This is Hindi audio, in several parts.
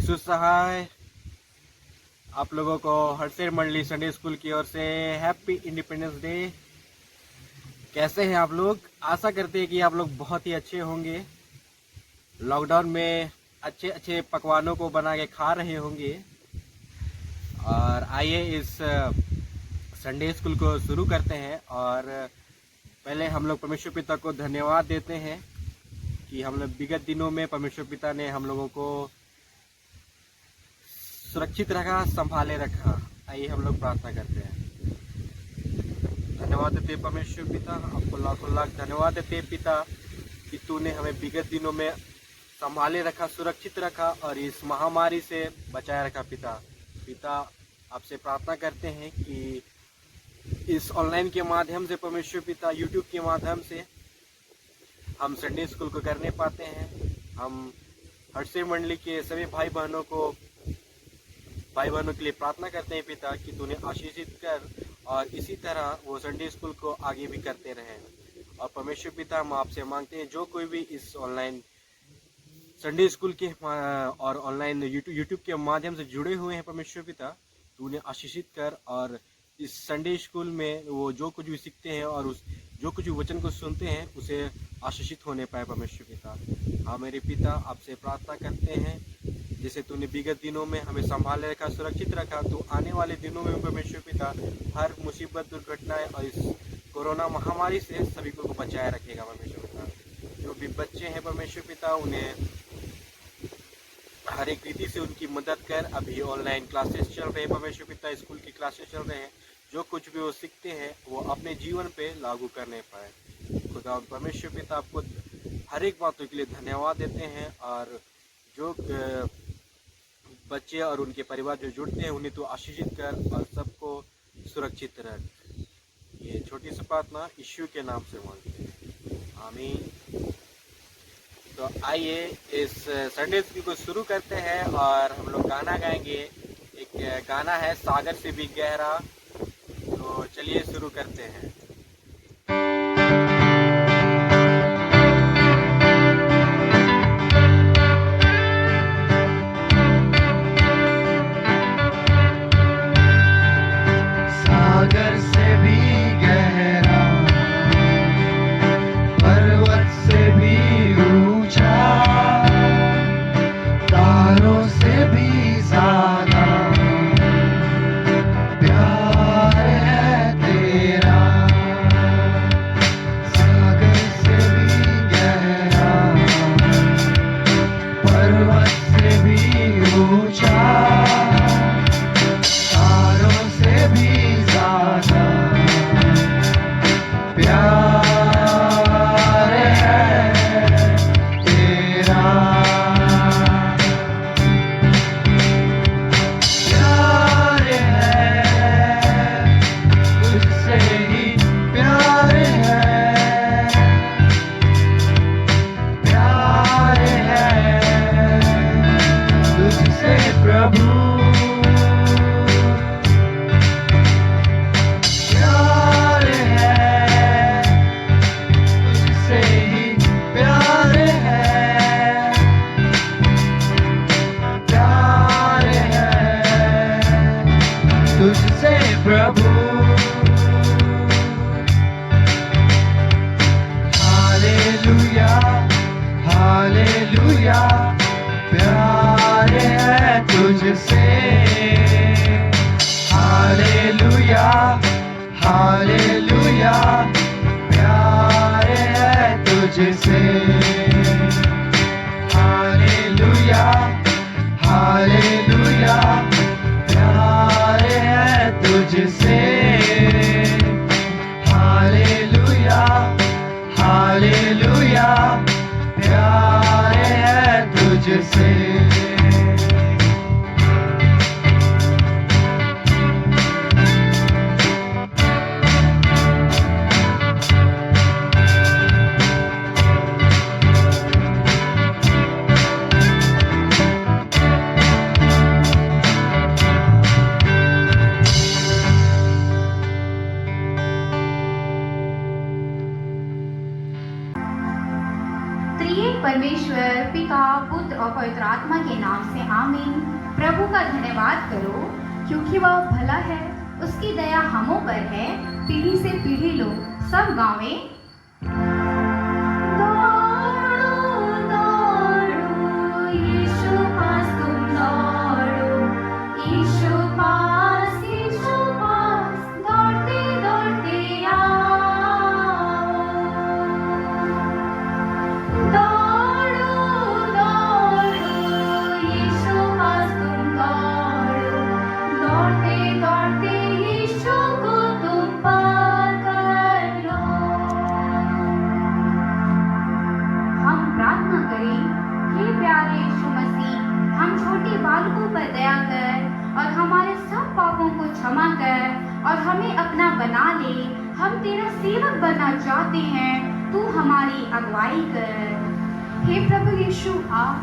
यीशु सहाय आप लोगों को हरसेर मंडली संडे स्कूल की ओर से हैप्पी इंडिपेंडेंस डे। कैसे हैं आप लोग? आशा करते हैं कि आप लोग बहुत ही अच्छे होंगे। लॉकडाउन में अच्छे अच्छे पकवानों को बना के खा रहे होंगे। और आइए इस संडे स्कूल को शुरू करते हैं। और पहले हम लोग परमेश्वर पिता को धन्यवाद देते हैं कि हम लोग विगत दिनों में परमेश्वर पिता ने हम लोगों को सुरक्षित रखा, संभाले रखा। आइए हम लोग प्रार्थना करते हैं। धन्यवाद देते परमेश्वर पिता, आपको लाखों लाख धन्यवाद देते पिता कि तूने हमें विगत दिनों में संभाले रखा, सुरक्षित रखा और इस महामारी से बचाए रखा। पिता आपसे प्रार्थना करते हैं कि इस ऑनलाइन के माध्यम से परमेश्वर पिता यूट्यूब के माध्यम से हम संडे स्कूल को करने पाते हैं। हम हरसेर मंडली के सभी भाई बहनों के लिए प्रार्थना करते हैं पिता कि तूने आशीषित कर और इसी तरह वो संडे स्कूल को आगे भी करते रहें। और परमेश्वर पिता हम आपसे मांगते हैं जो कोई भी इस ऑनलाइन संडे स्कूल के और ऑनलाइन यूट्यूब के माध्यम से जुड़े हुए हैं परमेश्वर पिता, तूने आशीषित कर और इस संडे स्कूल में वो जो कुछ भी सीखते हैं और उस जो कुछ भी वचन को सुनते हैं उसे आशीषित होने पाए परमेश्वर पिता। हाँ मेरे पिता आपसे प्रार्थना करते हैं जैसे तूने विगत दिनों में हमें संभाले रखा, सुरक्षित रखा, तो आने वाले दिनों में परमेश्वर पिता हर मुसीबत, दुर्घटनाएं और इस कोरोना महामारी से सभी को बचाए रखेगा परमेश्वर पिता। जो भी बच्चे हैं परमेश्वर पिता उन्हें हर एक रीति से उनकी मदद कर। अभी ऑनलाइन क्लासेस चल रहे हैं परमेश्वर पिता, स्कूल की क्लासेस चल रहे हैं। जो कुछ भी वो सीखते हैं वो अपने जीवन पे लागू करने पाए। खुदा परमेश्वर पिता आपको हर एक बातों के लिए धन्यवाद देते हैं। और जो बच्चे और उनके परिवार जो जुड़ते हैं उन्हें तो आशीषित कर और सबको सुरक्षित रख। ये छोटी सी प्रार्थना यीशु के नाम से मांगते हैं, आमीन। तो आइए इस संडे स्कूल को शुरू करते हैं और हम लोग गाना गाएंगे। एक गाना है सागर से भी गहरा, तो चलिए शुरू करते हैं। सागर से भी गहरा, पर्वत से भी ऊंचा, तारों से भी ज्यादा प्यार है तेरा। सागर से भी गहरा, पर्वत से भी ऊंचा, तारों से भी ज्यादा प्यार है तेरा। प्यार है तुझसे ही प्यार है, प्यार है तुझसे प्रभु। प्यार है तुझसे ही प्यार है, प्यार है तुझसे प्रभु। हालेलुया हालेलुया, प्यार है तुझसे। हालेलुया हालेलुया, प्यार है तुझसे। हालेलुया हालेलुया, प्यार है तुझसे। हालेलुया हालेलुया, प्यार है तुझसे। पवित्र आत्मा के नाम से आमीन। प्रभु का धन्यवाद करो क्योंकि वह भला है, उसकी दया हमों पर है, पीढ़ी से पीढ़ी लोग सब गावें। दौड़ो दौड़ो यीशु पास तुम दौड़ो, यीशु पास दौड़ते दौड़ते आओ। दौड़ो दौड़ो यीशु पास तुम दौड़ो, दौड़ते दौड़ते यीशु को तुम पकड़ लो। हम प्रार्थना करें। हे प्यारे यीशु मसीह, हम छोटे बालकों पर दया कर और हमारे सब पापों को क्षमा कर और हमें अपना बना ले। हम तेरा सेवक बनना चाहते हैं, तू हमारी अगुवाई कर। हे प्रभु यीशु आप।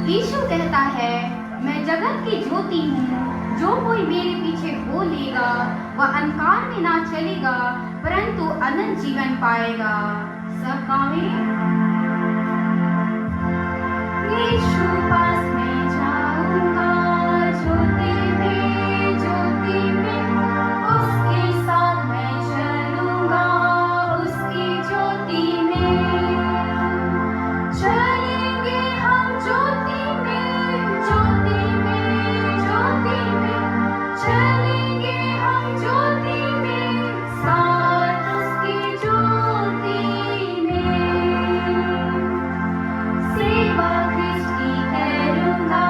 यीशु कहता है, मैं जगत की ज्योति हूँ, जो कोई मेरे पीछे हो लेगा वह अंधकार में ना चलेगा परंतु अनंत जीवन पाएगा। सब गावें। यीशु पास मैं जाऊंगा, ज्योति में उसके साथ मैं चलूंगा, उसकी ज्योति में चलेंगे हम, ज्योति में चलेंगे हम, ज्योति में साथ उसकी ज्योति में। सेवा कृष्ण की करूंगा,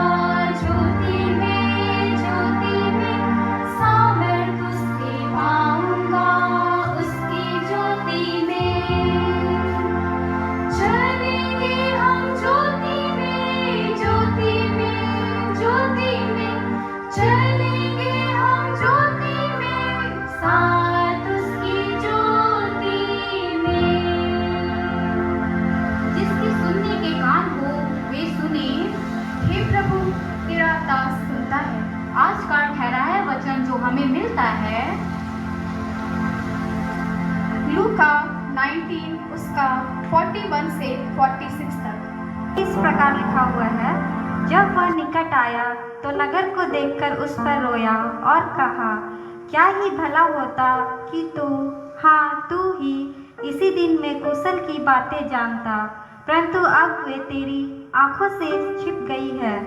ज्योति में सामर्थ उससे पाऊंगा, उसकी ज्योति में चलेंगे हम, ज्योति में चलेंगे हम, ज्योति में साथ उसकी ज्योति में। जिसके सुनने के कान हो वे सुने। हे प्रभु तेरा दास सुनता है। आज का ठहराया वचन जो हमें मिलता है लूका 19 उसका 41 से 46 तक। इस प्रकार लिखा हुआ है, जब वह निकट आया तो नगर को देखकर उस पर रोया और कहा, क्या ही भला होता कि तू, हाँ तू ही इसी दिन में कुशल की बातें जानता, परंतु अब वे तेरी आंखों से छिप गई है।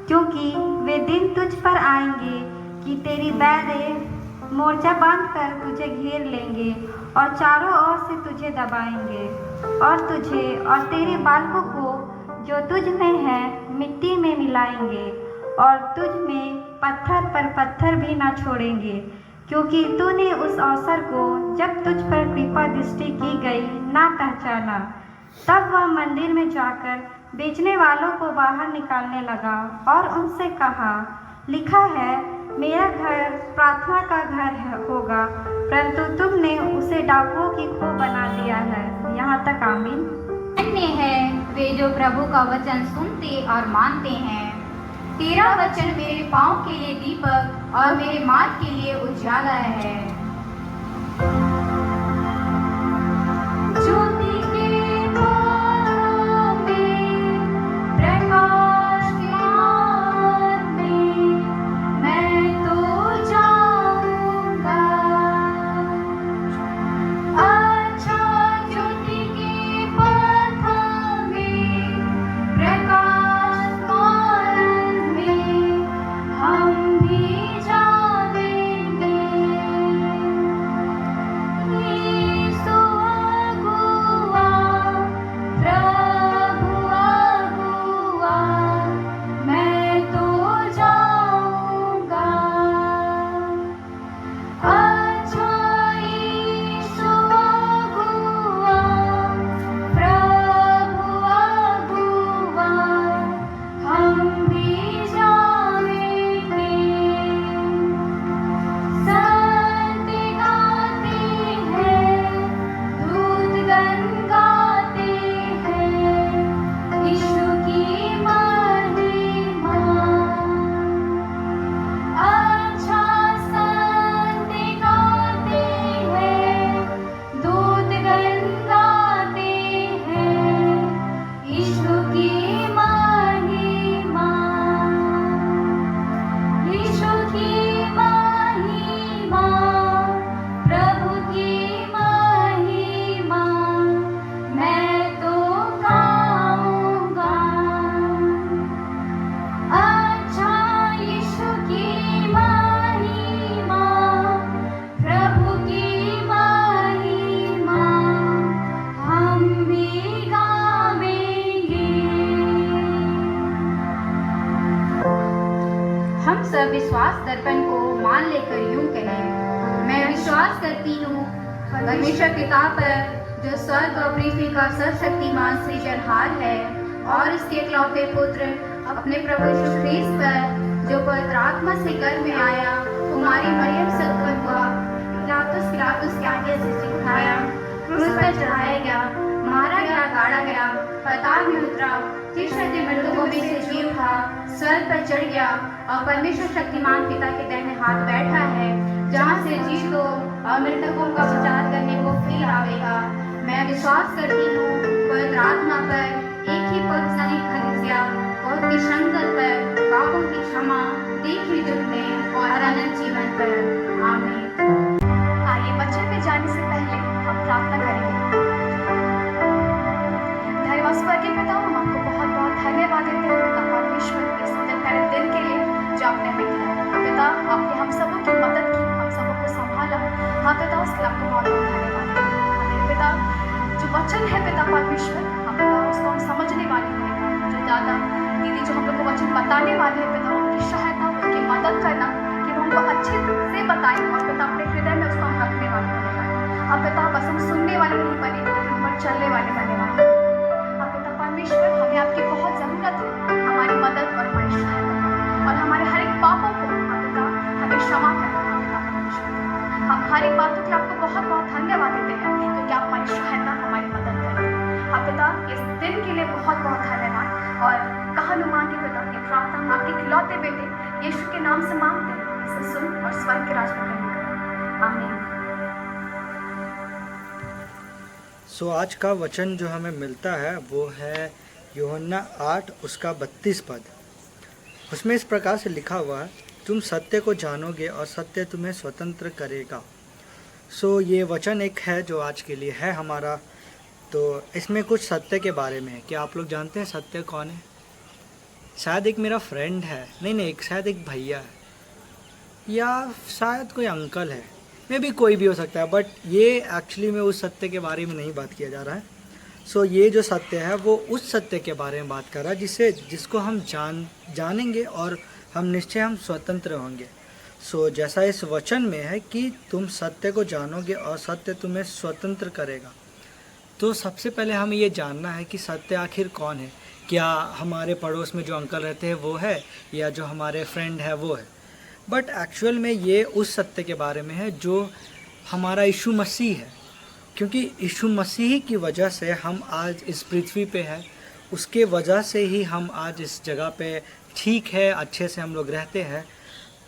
क्योंकि वे दिन तुझ पर आएंगे कि तेरी बैरें मोर्चा बांधकर तुझे घेर लेंगे और चारों ओर से तुझे दबाएंगे और तुझे और तेरे बालकों को जो तुझ में है मिट्टी में मिलाएंगे और तुझ में पत्थर पर पत्थर भी ना छोड़ेंगे। क्योंकि तूने उस अवसर को जब तुझ पर कृपा दृष्टि की गई ना पहचाना। तब वह मंदिर में जाकर बेचने वालों को बाहर निकालने लगा और उनसे कहा, लिखा है मेरा घर प्रार्थना का घर होगा, परंतु तुमने उसे डाकुओं की खो बना दिया है। यहाँ तक आमीन। धन्य है वे जो प्रभु का वचन सुनते और मानते हैं। तेरा वचन मेरे पाँव के लिए दीपक और मेरे मार्ग के लिए उजाला है। ज्योति के तारों में, प्रकाश के मार्ग में मैं तो जाऊंगा। अच्छा ज्योति के पथों में, प्रकाश मार्ग में हम भी जाएंगे। अविश्वास दर्पण को मान लेकर यूं कहें, मैं विश्वास करती हूँ परमेश्वर पिता पर, जो स्वर्ग और पृथ्वी का सर्वशक्तिमान सृजनहार है, और इसके इकलौते पुत्र अपने प्रभु यीशु ख्रीस्त पर, जो पवित्र आत्मा से गर्भ में आया, कुमारी मरियम से उत्पन्न हुआ, पिलातुस के आगे से सिखाया, क्रूस पर चढ़ाया गया, मारा गया, गाड़ा गया, पाताल में उतरा, तीसरे दिन मृतकों में से जी उठा, स्वर्ग पर चढ़ गया और परमेश्वर शक्तिमान पिता के दाहिने हाथ बैठा है, जहाँ से जीवितों और मृतकों का विचार करने को फिर आवेगा। मैं विश्वास करती हूँ पवित्र आत्मा पर, एक ही पवित्र कलीसिया, बहुत की संगत पर, पापों की क्षमा, देखी दुखने और अनंत जीवन पर। आमीन। आइए वचन में जाने से पहले हम प्रार्थना करेंगे। धन्यवाद स्वर्गीय पिता, हम आपको बहुत बहुत धन्यवाद देते हैं पिता परमेश्वर इस सुंदर दिन के लिए जो आपने हमें दिया। पिता आपने हम सबों की मदद की, हम सबों को संभाला। हाँ पिता, उसके लिए आपको बहुत बहुत धन्यवाद देते हैं। पिता जो वचन है पिता परमेश्वर, हम पिता उसको हम समझने वाले हैं। जो दादा दीदी जो हम लोग को वचन बताने वाले हैं पिता, उनकी सहायता, उनकी मदद करना कि वो हमको अच्छे से बताए और पिता अपने हृदय में उसको हम रखने वाले बने। अब पिता बस हम सुनने वाले नहीं बने, लेकिन ऊपर चलने वाले बने वाले। अब पिता परमेश्वर हमें आपकी बहुत ज़रूरत है, हमारी मदद और हमारी सहायता और हमारे हर एक पापों को हम पिता हमें क्षमा करना। हम हर एक बातों के लिए आपको बहुत बहुत धन्यवाद देते हैं क्योंकि आप हमारी सहायता, हमारी मदद करें। हाँ पिता, इस दिन के लिए बहुत बहुत धन्यवाद और कहानुमान के पिता ये प्रार्थना हम आपके खिलौते बेटे यीशु के नाम से मांगते हैं। इसे सुन और स्वर्ग के राज में ग्रहण करें। आमीन। सो आज का वचन जो हमें मिलता है वो है यूहन्ना 8 उसका 32 पद। उसमें इस प्रकार से लिखा हुआ है, तुम सत्य को जानोगे और सत्य तुम्हें स्वतंत्र करेगा। सो ये वचन एक है जो आज के लिए है हमारा। तो इसमें कुछ सत्य के बारे में है। क्या आप लोग जानते हैं सत्य कौन है? शायद एक मेरा फ्रेंड है, नहीं, शायद एक भैया है, या शायद कोई अंकल है, मे भी कोई भी हो सकता है। बट ये एक्चुअली में उस सत्य के बारे में नहीं बात किया जा रहा है। सो ये जो सत्य है वो उस सत्य के बारे में बात कर रहा है जिसको हम जानेंगे और हम निश्चय हम स्वतंत्र होंगे। सो जैसा इस वचन में है कि तुम सत्य को जानोगे और सत्य तुम्हें स्वतंत्र करेगा। तो सबसे पहले हमें ये जानना है कि सत्य आखिर कौन है। क्या हमारे पड़ोस में जो अंकल रहते हैं वो है, या जो हमारे फ्रेंड है वो है? बट एक्चुअल में ये उस सत्य के बारे में है जो हमारा यीशु मसीह है। क्योंकि यीशु मसीह की वजह से हम आज इस पृथ्वी पे हैं, उसके वजह से ही हम आज इस जगह पे ठीक है, अच्छे से हम लोग रहते हैं।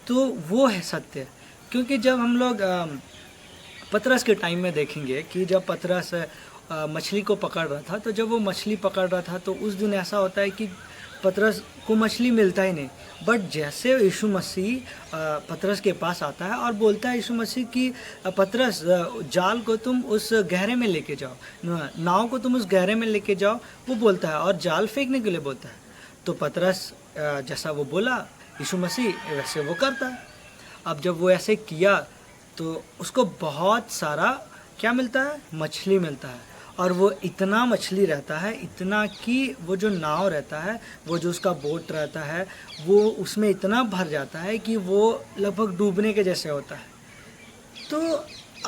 तो वो है सत्य। क्योंकि जब हम लोग पतरस के टाइम में देखेंगे कि जब पतरस मछली को पकड़ रहा था, तो जब वो मछली पकड़ रहा था तो उस दिन ऐसा होता है कि पतरस को मछली मिलता ही नहीं। बट जैसे यीशु मसीह पतरस के पास आता है और बोलता है यीशु मसीह कि पतरस जाल को तुम उस गहरे में लेके जाओ, नाव को तुम उस गहरे में लेके जाओ, वो बोलता है और जाल फेंकने के लिए बोलता है। तो पतरस जैसा वो बोला यीशु मसीह वैसे वो करता है। अब जब वो ऐसे किया तो उसको बहुत सारा क्या मिलता है? मछली मिलता है। और वो इतना मछली रहता है, इतना कि वो जो नाव रहता है, वो जो उसका बोट रहता है, वो उसमें इतना भर जाता है कि वो लगभग डूबने के जैसे होता है। तो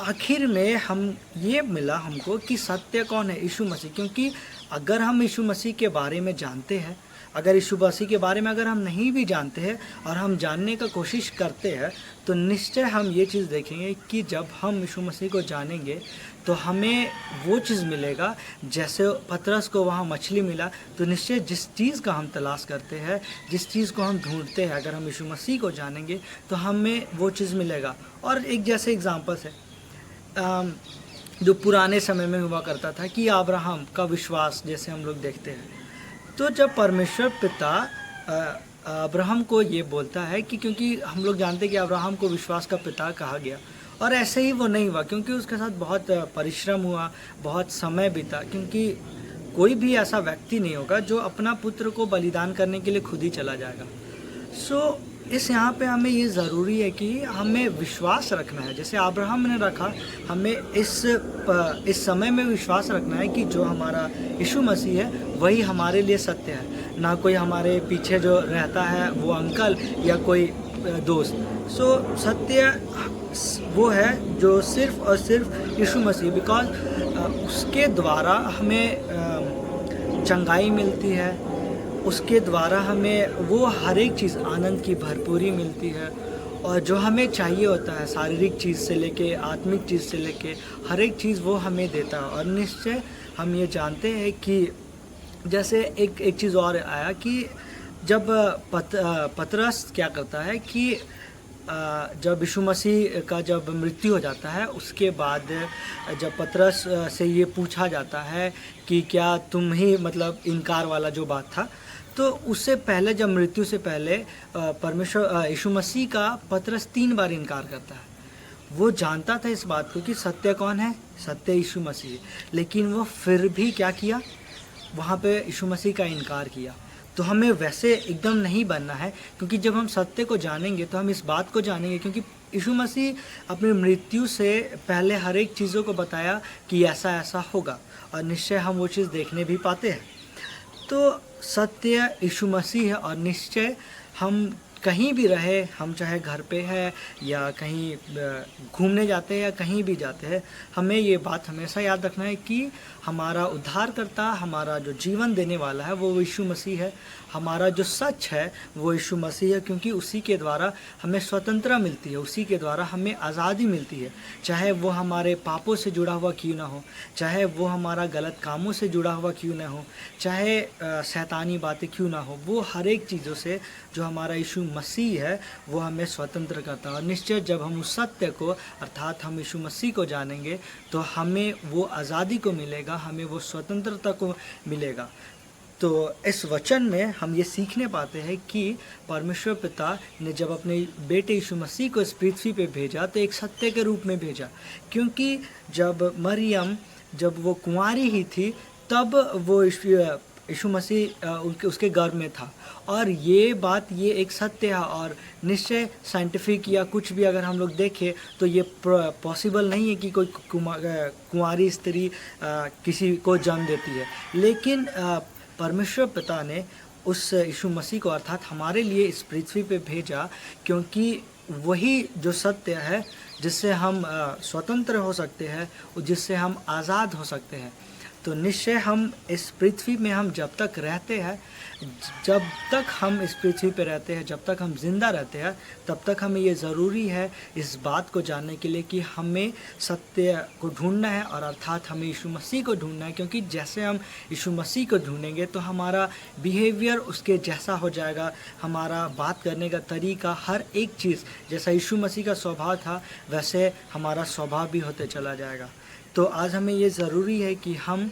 आखिर में हम ये मिला हमको कि सत्य कौन है? यीशु मसीह। क्योंकि अगर हम यीशु मसीह के बारे में जानते हैं, अगर यीशु मसीह के बारे में अगर हम नहीं भी जानते हैं और हम जानने का कोशिश करते हैं, तो निश्चय हम ये चीज़ देखेंगे कि जब हम यीशु मसीह को जानेंगे तो हमें वो चीज़ मिलेगा जैसे पतरस को वहाँ मछली मिला। तो निश्चय जिस चीज़ का हम तलाश करते हैं, जिस चीज़ को हम ढूंढते हैं, अगर हम यीशु मसीह को जानेंगे तो हमें वो चीज़ मिलेगा। और एक जैसे एग्जांपल्स है जो पुराने समय में हुआ करता था कि अब्राहम का विश्वास जैसे हम लोग देखते हैं। तो जब परमेश्वर पिता अब्राहम को ये बोलता है कि, क्योंकि हम लोग जानते हैं कि अब्राहम को विश्वास का पिता कहा गया, और ऐसे ही वो नहीं हुआ क्योंकि उसके साथ बहुत परिश्रम हुआ, बहुत समय बीता। क्योंकि कोई भी ऐसा व्यक्ति नहीं होगा जो अपना पुत्र को बलिदान करने के लिए खुद ही चला जाएगा। सो इस यहाँ पे हमें ये ज़रूरी है कि हमें विश्वास रखना है जैसे अब्राहम ने रखा। हमें इस समय में विश्वास रखना है कि जो हमारा यीशु मसीह है वही हमारे लिए सत्य है, ना कोई हमारे पीछे जो रहता है वो अंकल या कोई दोस्त। सो सत्य वो है जो सिर्फ और सिर्फ यीशु मसीह, बिकॉज उसके द्वारा हमें चंगाई मिलती है, उसके द्वारा हमें वो हर एक चीज़ आनंद की भरपूरी मिलती है, और जो हमें चाहिए होता है शारीरिक चीज़ से लेके आत्मिक चीज़ से लेके हर एक चीज़ वो हमें देता है। और निश्चय हम ये जानते हैं कि जैसे एक चीज़ और आया कि जब पतरस क्या करता है कि जब यीशु मसीह का जब मृत्यु हो जाता है, उसके बाद जब पतरस से ये पूछा जाता है कि क्या तुम ही मतलब इनकार वाला जो बात था, तो उससे पहले जब मृत्यु से पहले परमेश्वर यीशु मसीह का पतरस 3 बार इनकार करता है। वो जानता था इस बात को कि सत्य कौन है, सत्य यीशु मसीह, लेकिन वो फिर भी क्या किया, वहाँ पे यीशु मसीह का इनकार किया। तो हमें वैसे एकदम नहीं बनना है, क्योंकि जब हम सत्य को जानेंगे तो हम इस बात को जानेंगे, क्योंकि यीशु मसीह अपनी मृत्यु से पहले हर एक चीज़ों को बताया कि ऐसा ऐसा होगा, और निश्चय हम वो चीज़ देखने भी पाते हैं। तो सत्य यीशु मसीह है, और निश्चय हम कहीं भी रहे, हम चाहे घर पे है या कहीं घूमने जाते हैं या कहीं भी जाते हैं, हमें ये बात हमेशा याद रखना है कि हमारा उद्धारकर्ता, हमारा जो जीवन देने वाला है वो यीशु मसीह है। हमारा जो सच है वो यीशु मसीह है, क्योंकि उसी के द्वारा हमें स्वतंत्रता मिलती है, उसी के द्वारा हमें आज़ादी मिलती है। चाहे वो हमारे पापों से जुड़ा हुआ क्यों ना हो, चाहे वो हमारा गलत कामों से जुड़ा हुआ क्यों ना हो, चाहे शैतानी बातें क्यों ना हो, वो हर एक चीज़ों से जो हमारा यीशु मसीह है वो हमें स्वतंत्र करता है। और निश्चय जब हम उस सत्य को अर्थात हम यीशु मसीह को जानेंगे तो हमें वो आज़ादी को मिलेगा, हमें वो स्वतंत्रता को मिलेगा। तो इस वचन में हम ये सीखने पाते हैं कि परमेश्वर पिता ने जब अपने बेटे यीशु मसीह को इस पृथ्वी पे भेजा तो एक सत्य के रूप में भेजा, क्योंकि जब मरियम जब वो कुंवारी ही थी तब वो यीशु मसीह उसके गर्भ में था। और ये बात ये एक सत्य है, और निश्चय साइंटिफिक या कुछ भी अगर हम लोग देखें तो ये पॉसिबल नहीं है कि कोई कुंवारी स्त्री किसी को जन्म देती है। लेकिन परमेश्वर पिता ने उस यीशु मसीह को अर्थात हमारे लिए इस पृथ्वी पे भेजा, क्योंकि वही जो सत्य है जिससे हम स्वतंत्र हो सकते हैं, जिससे हम आज़ाद हो सकते हैं। तो निश्चय हम इस पृथ्वी में हम जब तक रहते हैं, जब तक हम इस पृथ्वी पे रहते हैं, जब तक हम जिंदा रहते हैं, तब तक हमें ये ज़रूरी है इस बात को जानने के लिए कि हमें सत्य को ढूंढना है, और अर्थात हमें यीशु मसीह को ढूंढना है। क्योंकि जैसे हम यीशु मसीह को ढूंढेंगे तो हमारा बिहेवियर उसके जैसा हो जाएगा, हमारा बात करने का तरीका, हर एक चीज़ जैसा यीशु मसीह का स्वभाव था वैसे हमारा स्वभाव भी होते चला जाएगा। तो आज हमें ये ज़रूरी है कि हम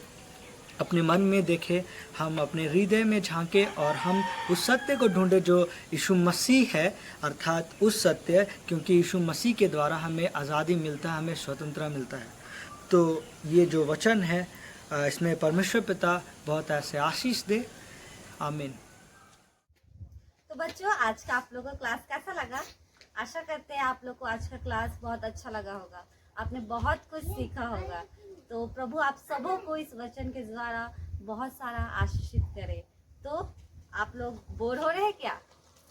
अपने मन में देखें, हम अपने हृदय में झांकें, और हम उस सत्य को ढूंढें जो यीशु मसीह है, अर्थात उस सत्य, क्योंकि यीशु मसीह के द्वारा हमें आज़ादी मिलता है, हमें स्वतंत्रता मिलता है। तो ये जो वचन है इसमें परमेश्वर पिता बहुत ऐसे आशीष दे। आमीन। तो बच्चों, आज का आप लोगों को क्लास कैसा लगा? आशा करते हैं आप लोग को आज का क्लास बहुत अच्छा लगा होगा, आपने बहुत कुछ सीखा होगा। तो प्रभु आप सबों को इस वचन के द्वारा बहुत सारा आशीषित करे। तो आप लोग बोर हो रहे हैं क्या?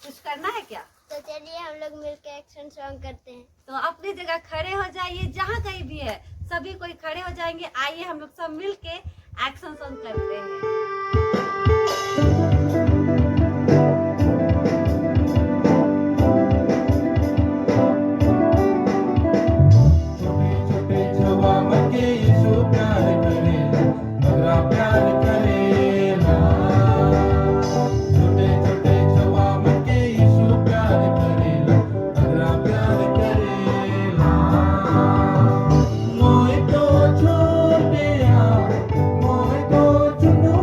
कुछ करना है क्या? तो चलिए हम लोग मिलकर एक्शन सॉन्ग करते हैं। तो अपनी जगह खड़े हो जाइए, जहाँ कहीं भी है सभी कोई खड़े हो जाएंगे। आइए हम लोग सब मिलके एक्शन सॉन्ग करते हैं। मोए तो चुनो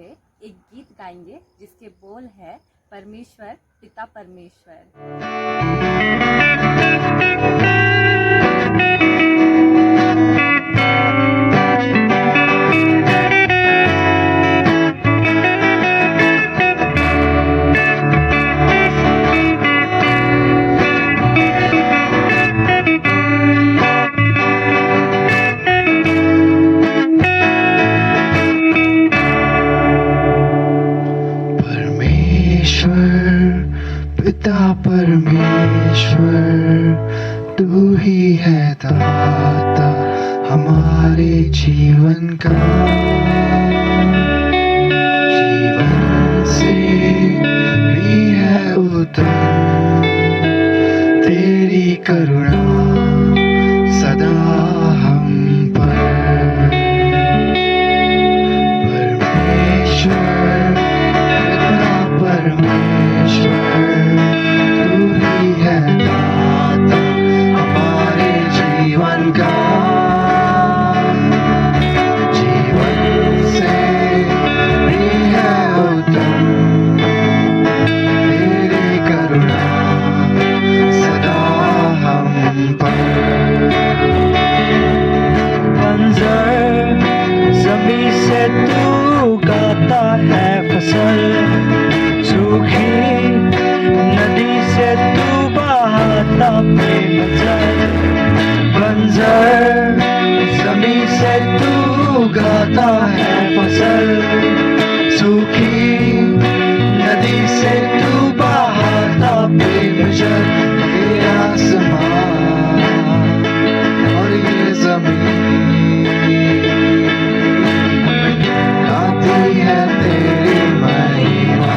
हुए एक गीत गाएंगे जिसके बोल है परमेश्वर पिता परमेश्वर। पिता परमेश्वर तू ही है दाता हमारे जीवन का, जीवन से भी है उत्तम तेरी करुणा सदा हम पर। परमेश्वर पिता परमेश्वर तू ही है दाता हमारे जीवन का, जीवन से भी है उत्तम तेरी करुणा सदा हम पर। बंजर जमीन से तू गाता है फसल, सूखी नदी से तू बहाता प्रेम जल। बंजर जमीन से तू गाता है फसल, सूखी नदी से तू बहाता प्रेम जल। ये आसमान और ये जमीन गाती है तेरी महिमा।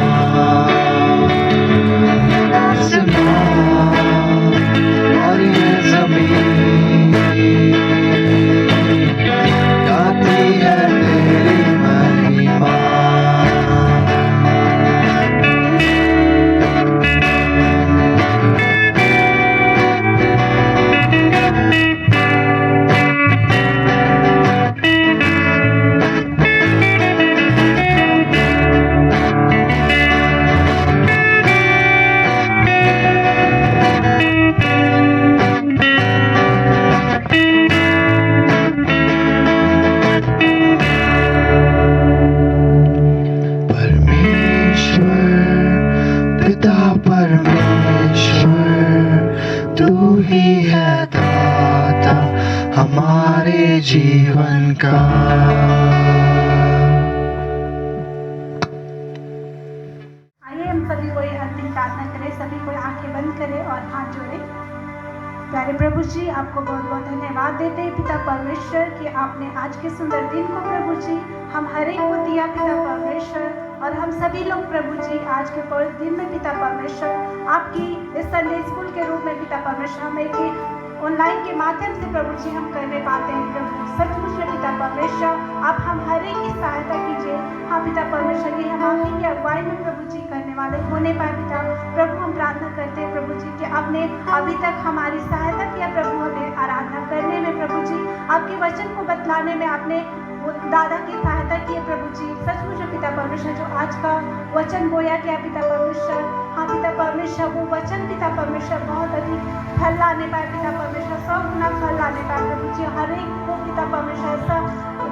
आसमान और ये जमीन गाती है तेरी महिमा। पिता परमेश्वर तू ही है दाता हमारे जीवन का। आइए हम सभी कोई अंतिम प्रार्थना करें, सभी कोई आंखें बंद करें और हाथ जोड़ें। प्यारे प्रभु जी, आपको बहुत बहुत धन्यवाद देते हैं पिता परमेश्वर कि आपने आज के सुंदर दिन को प्रभु जी हम हर एक को दिया पिता परमेश्वर, और हम सभी लोग प्रभु जी आज के पवित्र दिन में पिता परमेश्वर आपकी इस संडे स्कूल के रूप में पिता परमेश्वर हम एक ऑनलाइन के माध्यम से प्रभु जी हम करने पाते हैं प्रभु। सचमुच में पिता परमेश्वर आप हम हर एक की सहायता कीजिए। हाँ पिता परमेश्वर, ये हम आप ही की अगुवाई में प्रभु जी करने वाले होने पाए पिता प्रभु। हम प्रार्थना करते हैं प्रभु जी कि आपने अभी तक हमारी सहायता किया प्रभु, हमें आराधना करने में प्रभु जी, आपके वचन को बतलाने में आपने दादा की सहायता की है प्रभु जी। सचमुच पिता परमेश्वर जो आज का वचन बोया गया पिता परमेश्वर, हाँ पिता परमेश्वर वो वचन पिता परमेश्वर बहुत अधिक फल लाने पाए पिता परमेश्वर, 100 गुना फल लाने पाए प्रभु जी। हर एक को पिता परमेश्वर ऐसा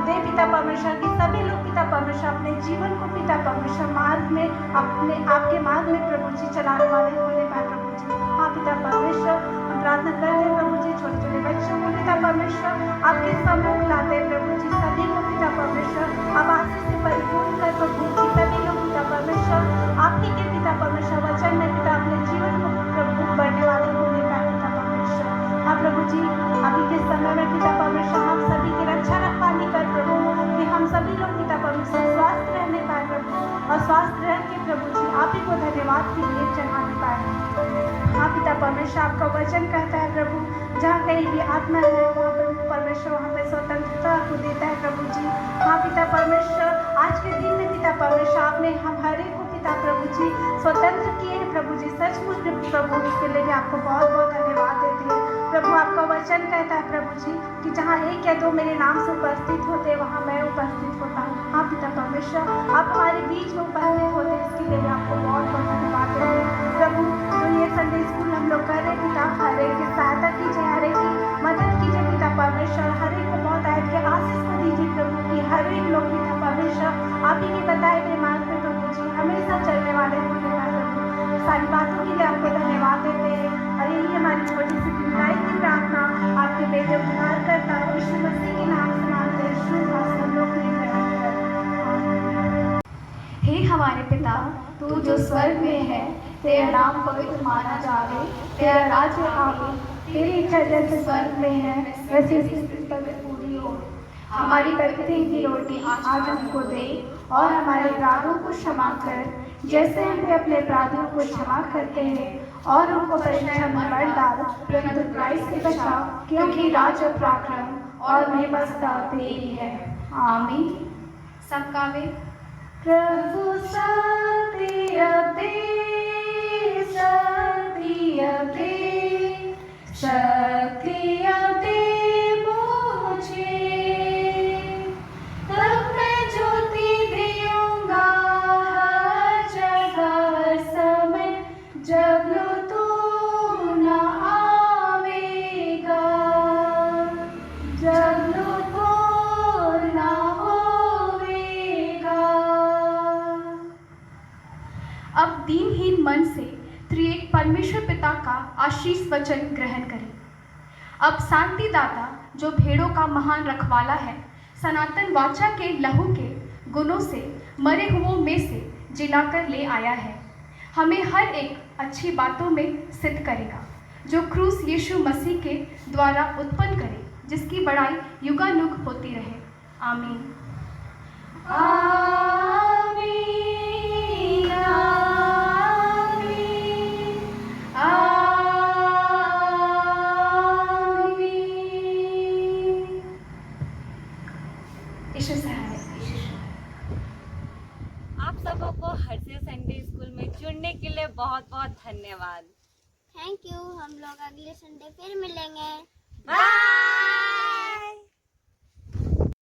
दे पिता परमेश्वर की सभी लोग पिता परमेश्वर अपने जीवन को पिता परमेश्वर मार्ग में अपने आपके मार्ग में प्रभु जी चलाने वाले होने पाए प्रभु जी। हाँ पिता परमेश्वर हम प्रार्थना करते हैं प्रभु जी, छोटे छोटे बच्चों को पिता परमेश्वर आपके सम्मुख लाते हैं प्रभु जी। सभी को पिता परमेश्वर अब आशीष से परिपूर्ण कर प्रभु जी। सभी लोग पिता परमेश्वर आपके के पिता परमेश्वर वचन में पिता अपने जीवन को प्रभु बढ़ने वाले होने पाए पिता परमेश्वर। हाँ प्रभु जी, अभी के समय में पिता परमेश्वर हम सभी की रक्षा रखवाली कर प्रभु कि हम सभी लोग पिता परमेश्वर स्वस्थ रहने पाए प्रभु, और स्वस्थ रह के प्रभु जी आप ही को धन्यवाद की भेंट चढ़ाने पाए। हाँ पिता परमेश्वर आपका वचन कहता है प्रभु, जहाँ कहीं भी आत्मा है वहाँ पर परमेश्वर वहाँ पे स्वतंत्रता को देता है प्रभु जी। हाँ पिता परमेश्वर आज के दिन में पिता परमेश्वर आपने हम हर एक को पिता प्रभु जी स्वतंत्र किए हैं प्रभु जी। सचमुच में प्रभु इसके लिए भी आपको बहुत बहुत धन्यवाद देते हैं प्रभु। आपका वचन कहता है प्रभु जी कि जहाँ एक या दो मेरे नाम से उपस्थित होते वहाँ मैं उपस्थित होता हूँ। हाँ पिता परमेश्वर, आप हमारे बीच में उपस्थित होते, इसके लिए मैं आपको बहुत बहुत धन्यवाद देते हैं प्रभु। तो ये संडे स्कूल हम लोग कर रहे पिता, हर एक की सहायता कीजिए, हर एक की मदद कीजिए पिता परमेश्वर, हर एक को बहुत आयत के आशीष को दीजिए प्रभु कि हर एक लोग पिता परमेश्वर आप ही के बताए हुए मार्ग पे प्रभु जी हमेशा चलने वाले हो पिता प्रभु। सारी बातों के लिए आपको धन्यवाद देते हैं और यही हमारी छोटी सी विनती की प्रार्थना आपके बेटे उद्धार करता यीशु मसीह के नाम से मांगते हैं, शुभ हम लोग हे हमारे पिता, तू जो स्वर्ग में है, तेरा नाम पवित्र माना जावे, तेरा राज्य आवे, तेरी इच्छा जैसे स्वर्ग में है वैसे इस पृथ्वी पर भी पूरी हो। हमारी प्रतिदिन की रोटी आज हमको दे और हमारे अपराधों को क्षमा कर जैसे हम भी अपने अपराधियों को क्षमा करते हैं, और उनको परीक्षा में मत डाल परंतु क्राइस्ट से बचाओ, क्योंकि राज्य पराक्रम और महिमा सदा तेरी है। आमीन। सबका वे प्रभु शक्ति अब दे, शक्ति अब दे, शक्ति अब दे मुझे, तब मैं ज्योति दूंगा हर जगह हर समय, जब लो तू न आवेगा, जब लो तू न होवेगा। अब दीनहीन मन से त्रिएक परमेश्वर पिता का आशीष वचन ग्रहण करें। अब शांति दाता जो भेड़ों का महान रखवाला है, सनातन वाचा के लहू के गुणों से मरे हुओं में से जिलाकर ले आया है, हमें हर एक अच्छी बातों में सिद्ध करेगा, जो क्रूस यीशु मसीह के द्वारा उत्पन्न करे, जिसकी बड़ाई युगानुग होती रहे। आमीन। आमीन। आप सबों को हर्षे संडे स्कूल में जुड़ने के लिए बहुत बहुत धन्यवाद। Thank you. हम लोग अगले संडे फिर मिलेंगे। बाय।